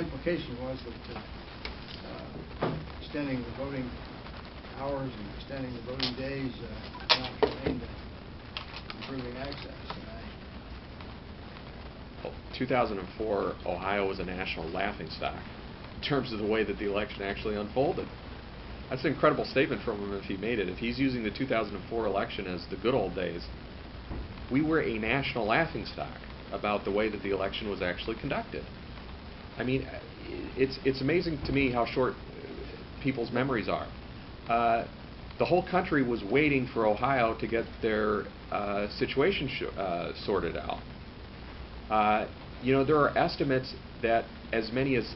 implication was that extending the voting hours and extending the voting days not aimed at improving access. Well, 2004, Ohio was a national laughingstock in terms of the way that the election actually unfolded. That's an incredible statement from him if he made it. If he's using the 2004 election as the good old days, we were a national laughingstock about the way that the election was actually conducted. I mean, it's amazing to me how short people's memories are. The whole country was waiting for Ohio to get their situation sorted out. You know, there are estimates that as many as,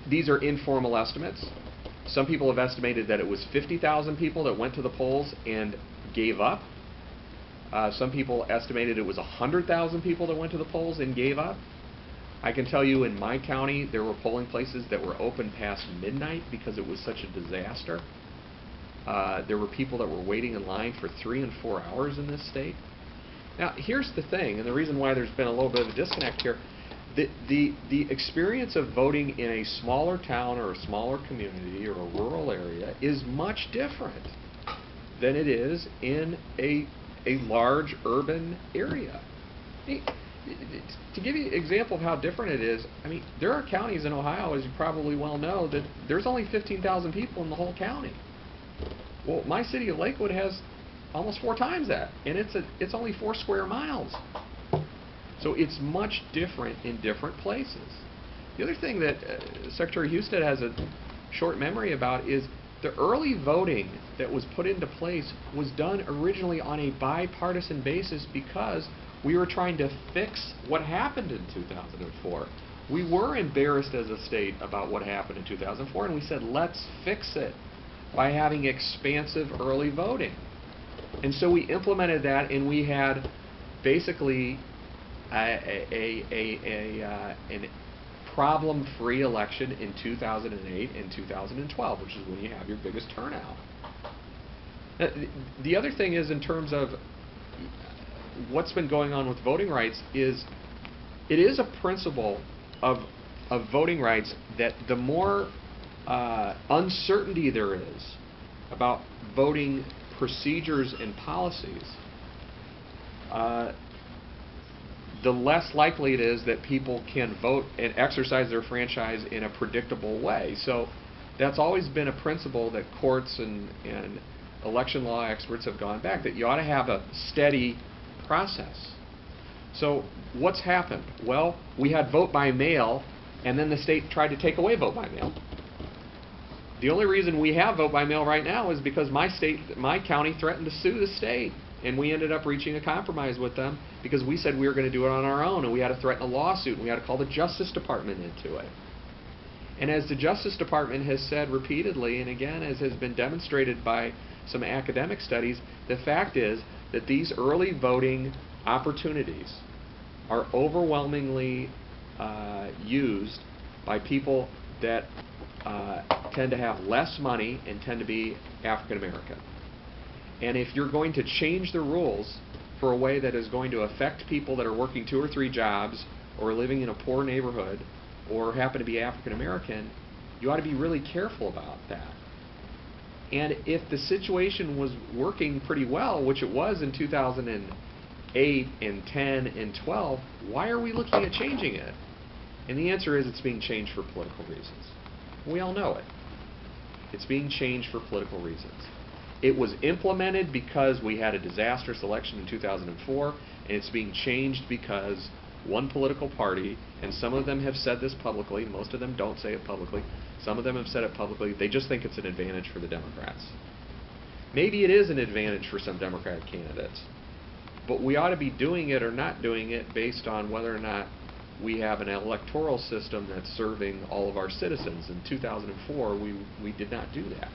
these are informal estimates. Some people have estimated that it was 50,000 people that went to the polls and gave up. Some people estimated it was 100,000 people that went to the polls and gave up. I can tell you in my county there were polling places that were open past midnight because it was such a disaster. There were people that were waiting in line for 3 and 4 hours in this state. Now here's the thing, and the reason why there's been a little bit of a disconnect here. The experience of voting in a smaller town or a smaller community or a rural area is much different than it is in a large urban area. To give you an example of how different it is, I mean, there are counties in Ohio, as you probably well know, that there's only 15,000 people in the whole county. Well, my city of Lakewood has almost 4 times that, and it's only 4 square miles. So it's much different in different places. The other thing that Secretary Husted has a short memory about is the early voting that was put into place was done originally on a bipartisan basis because we were trying to fix what happened in 2004. We were embarrassed as a state about what happened in 2004, and we said, let's fix it by having expansive early voting. And so we implemented that, and we had basically a problem-free election in 2008 and 2012, which is when you have your biggest turnout. The other thing is, in terms of what's been going on with voting rights, is it is a principle of voting rights that the more uncertainty there is about voting procedures and policies, the less likely it is that people can vote and exercise their franchise in a predictable way. So that's always been a principle that courts and election law experts have gone back, that you ought to have a steady process. So what's happened? Well, we had vote by mail, and then the state tried to take away vote by mail. The only reason we have vote by mail right now is because my county threatened to sue the state. And we ended up reaching a compromise with them because we said we were going to do it on our own, and we had to threaten a lawsuit, and we had to call the Justice Department into it. And as the Justice Department has said repeatedly, and again as has been demonstrated by some academic studies, the fact is that these early voting opportunities are overwhelmingly used by people that tend to have less money and tend to be African American. And if you're going to change the rules for a way that is going to affect people that are working 2 or 3 jobs, or living in a poor neighborhood, or happen to be African American, you ought to be really careful about that. And if the situation was working pretty well, which it was in 2008 and 10 and 12, why are we looking at changing it? And the answer is it's being changed for political reasons. We all know it. It's being changed for political reasons. It was implemented because we had a disastrous election in 2004, and it's being changed because one political party, and some of them have said this publicly, most of them don't say it publicly, some of them have said it publicly, they just think it's an advantage for the Democrats. Maybe it is an advantage for some Democratic candidates, but we ought to be doing it or not doing it based on whether or not we have an electoral system that's serving all of our citizens. In 2004, we did not do that.